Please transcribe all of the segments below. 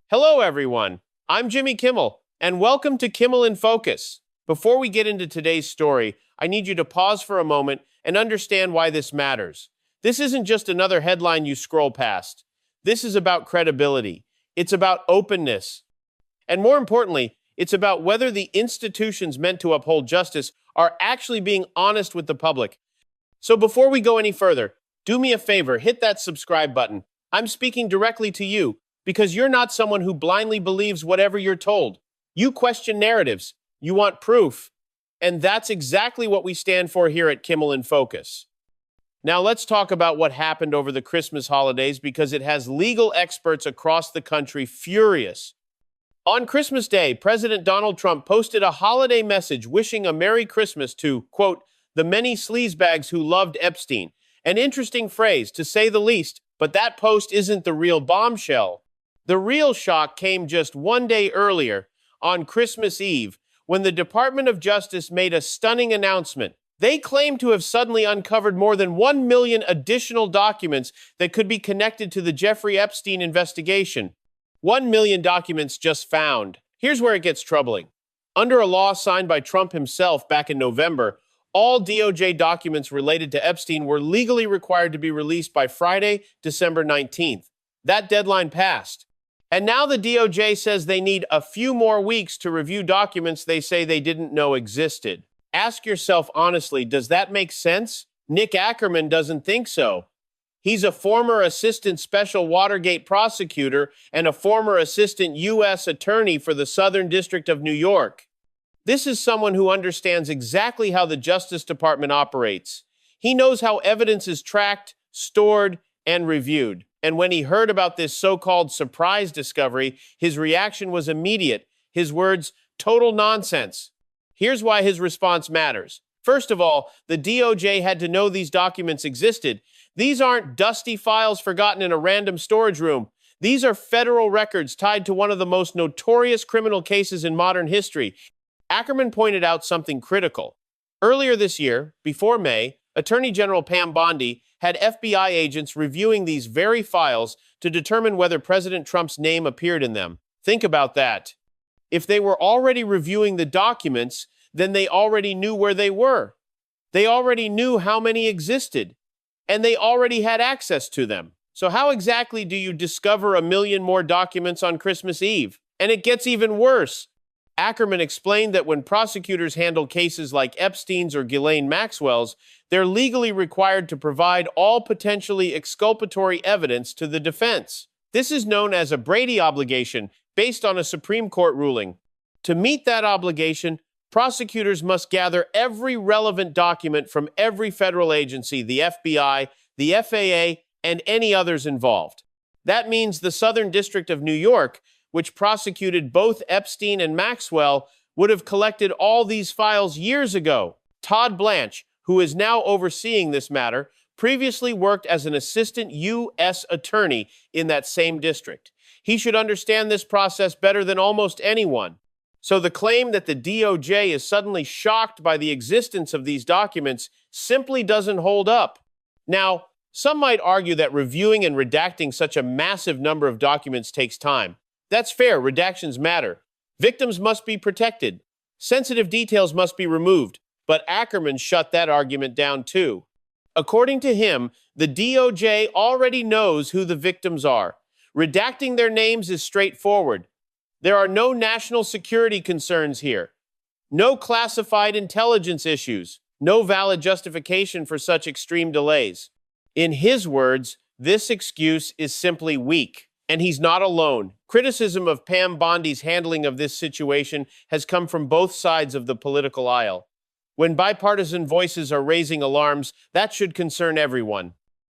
Hello, everyone. I'm Jimmy Kimmel, and welcome to Kimmel in Focus. Before we get into today's story, I need you to pause for a moment and understand why this matters. This isn't just another headline you scroll past. This is about credibility. It's about openness. And more importantly, it's about whether the institutions meant to uphold justice are actually being honest with the public. So before we go any further, do me a favor, hit that subscribe button. I'm speaking directly to you because you're not someone who blindly believes whatever you're told. You question narratives. You want proof. And that's exactly what we stand for here at Kimmel in Focus. Now let's talk about what happened over the Christmas holidays because it has legal experts across the country furious. On Christmas Day, President Donald Trump posted a holiday message wishing a Merry Christmas to, quote, the many sleazebags who loved Epstein. An interesting phrase, to say the least, but that post isn't the real bombshell. The real shock came just one day earlier, on Christmas Eve, when the Department of Justice made a stunning announcement. They claimed to have suddenly uncovered more than 1 million additional documents that could be connected to the Jeffrey Epstein investigation. 1 million documents just found. Here's where it gets troubling. Under a law signed by Trump himself back in November, all DOJ documents related to Epstein were legally required to be released by Friday, December 19th. That deadline passed. And now the DOJ says they need a few more weeks to review documents they say they didn't know existed. Ask yourself honestly, does that make sense? Nick Ackerman doesn't think so. He's a former assistant special Watergate prosecutor and a former assistant U.S. attorney for the Southern District of New York. This is someone who understands exactly how the Justice Department operates. He knows how evidence is tracked, stored, and reviewed. And when he heard about this so-called surprise discovery, his reaction was immediate. His words, total nonsense. Here's why his response matters. First of all, the DOJ had to know these documents existed. These aren't dusty files forgotten in a random storage room. These are federal records tied to one of the most notorious criminal cases in modern history. Ackerman pointed out something critical. Earlier this year, before May, Attorney General Pam Bondi had FBI agents reviewing these very files to determine whether President Trump's name appeared in them. Think about that. If they were already reviewing the documents, then they already knew where they were. They already knew how many existed, and they already had access to them. So how exactly do you discover 1 million more documents on Christmas Eve? And it gets even worse. Ackerman explained that when prosecutors handle cases like Epstein's or Ghislaine Maxwell's, they're legally required to provide all potentially exculpatory evidence to the defense. This is known as a Brady obligation based on a Supreme Court ruling. To meet that obligation, prosecutors must gather every relevant document from every federal agency, the FBI, the FAA, and any others involved. That means the Southern District of New York, which prosecuted both Epstein and Maxwell, would have collected all these files years ago. Todd Blanche, who is now overseeing this matter, previously worked as an assistant U.S. attorney in that same district. He should understand this process better than almost anyone. So the claim that the DOJ is suddenly shocked by the existence of these documents simply doesn't hold up. Now, some might argue that reviewing and redacting such a massive number of documents takes time. That's fair, redactions matter. Victims must be protected. Sensitive details must be removed. But Ackerman shut that argument down too. According to him, the DOJ already knows who the victims are. Redacting their names is straightforward. There are no national security concerns here. No classified intelligence issues. No valid justification for such extreme delays. In his words, this excuse is simply weak. And he's not alone. Criticism of Pam Bondi's handling of this situation has come from both sides of the political aisle. When bipartisan voices are raising alarms, that should concern everyone.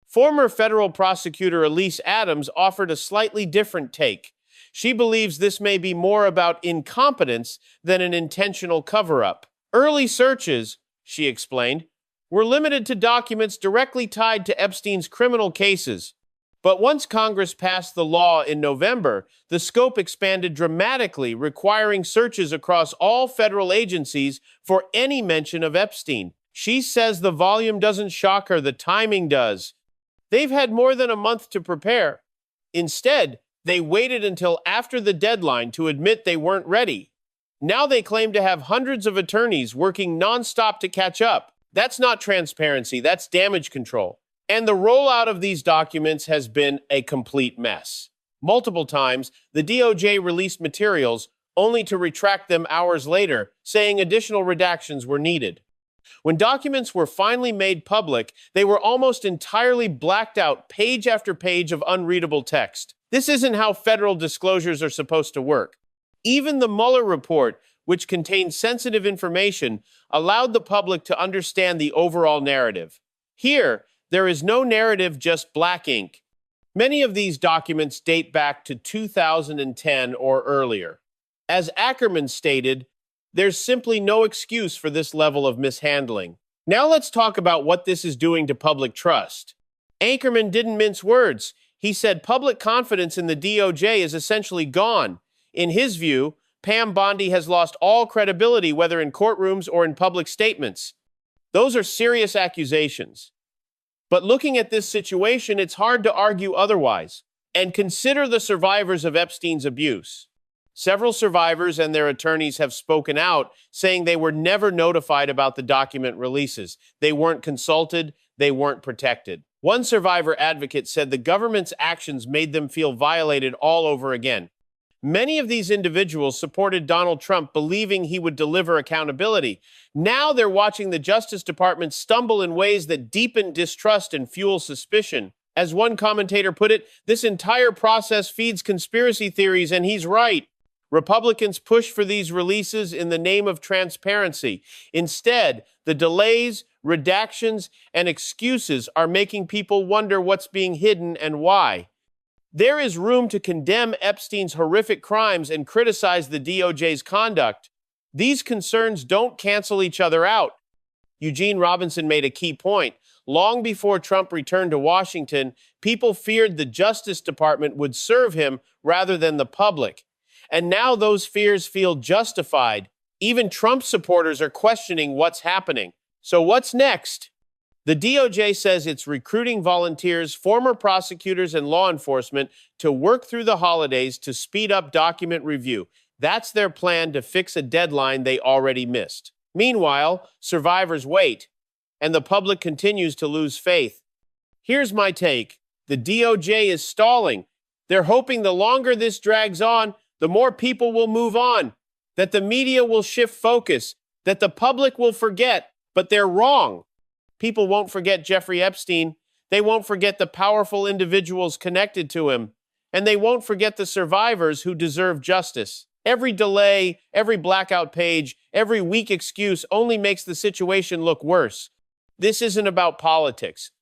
Former federal prosecutor Elise Adams offered a slightly different take. She believes this may be more about incompetence than an intentional cover-up. Early searches, she explained, were limited to documents directly tied to Epstein's criminal cases. But once Congress passed the law in November, the scope expanded dramatically, requiring searches across all federal agencies for any mention of Epstein. She says the volume doesn't shock her, the timing does. They've had more than a month to prepare. Instead, They waited until after the deadline to admit they weren't ready. Now they claim to have hundreds of attorneys working nonstop to catch up. That's not transparency, that's damage control. And the rollout of these documents has been a complete mess. Multiple times, the DOJ released materials only to retract them hours later, saying additional redactions were needed. When documents were finally made public, they were almost entirely blacked out, page after page of unreadable text. This isn't how federal disclosures are supposed to work. Even the Mueller report, which contained sensitive information, allowed the public to understand the overall narrative. Here, there is no narrative, just black ink. Many of these documents date back to 2010 or earlier. As Ackerman stated, there's simply no excuse for this level of mishandling. Now let's talk about what this is doing to public trust. Ackerman didn't mince words. He said public confidence in the DOJ is essentially gone. In his view, Pam Bondi has lost all credibility, whether in courtrooms or in public statements. Those are serious accusations. But looking at this situation, it's hard to argue otherwise. And consider the survivors of Epstein's abuse. Several survivors and their attorneys have spoken out, saying they were never notified about the document releases. They weren't consulted, they weren't protected. One survivor advocate said the government's actions made them feel violated all over again. Many of these individuals supported Donald Trump, believing he would deliver accountability. Now they're watching the Justice Department stumble in ways that deepen distrust and fuel suspicion. As one commentator put it, this entire process feeds conspiracy theories, and he's right. Republicans push for these releases in the name of transparency. Instead, the delays, redactions, and excuses are making people wonder what's being hidden and why. There is room to condemn Epstein's horrific crimes and criticize the DOJ's conduct. These concerns don't cancel each other out. Eugene Robinson made a key point. Long before Trump returned to Washington, people feared the Justice Department would serve him rather than the public. And now those fears feel justified. Even Trump supporters are questioning what's happening. So what's next? The DOJ says it's recruiting volunteers, former prosecutors, and law enforcement to work through the holidays to speed up document review. That's their plan to fix a deadline they already missed. Meanwhile, survivors wait, and the public continues to lose faith. Here's my take. The DOJ is stalling. They're hoping the longer this drags on, the more people will move on, that the media will shift focus, that the public will forget, but they're wrong. People won't forget Jeffrey Epstein. They won't forget the powerful individuals connected to him. And they won't forget the survivors who deserve justice. Every delay, every blackout page, every weak excuse only makes the situation look worse. This isn't about politics.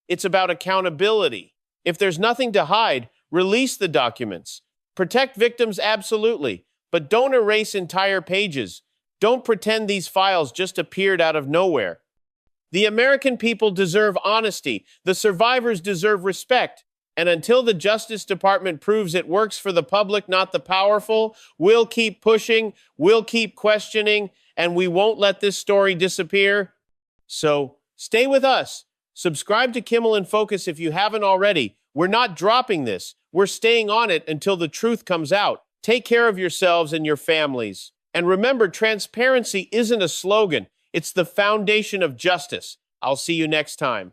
It's about accountability. If there's nothing to hide, release the documents. Protect victims, absolutely, but don't erase entire pages. Don't pretend these files just appeared out of nowhere. The American people deserve honesty. The survivors deserve respect. And until the Justice Department proves it works for the public, not the powerful, we'll keep pushing, we'll keep questioning, and we won't let this story disappear. So stay with us. Subscribe to Kimmel in Focus if you haven't already. We're not dropping this. We're staying on it until the truth comes out. Take care of yourselves and your families. And remember, transparency isn't a slogan. It's the foundation of justice. I'll see you next time.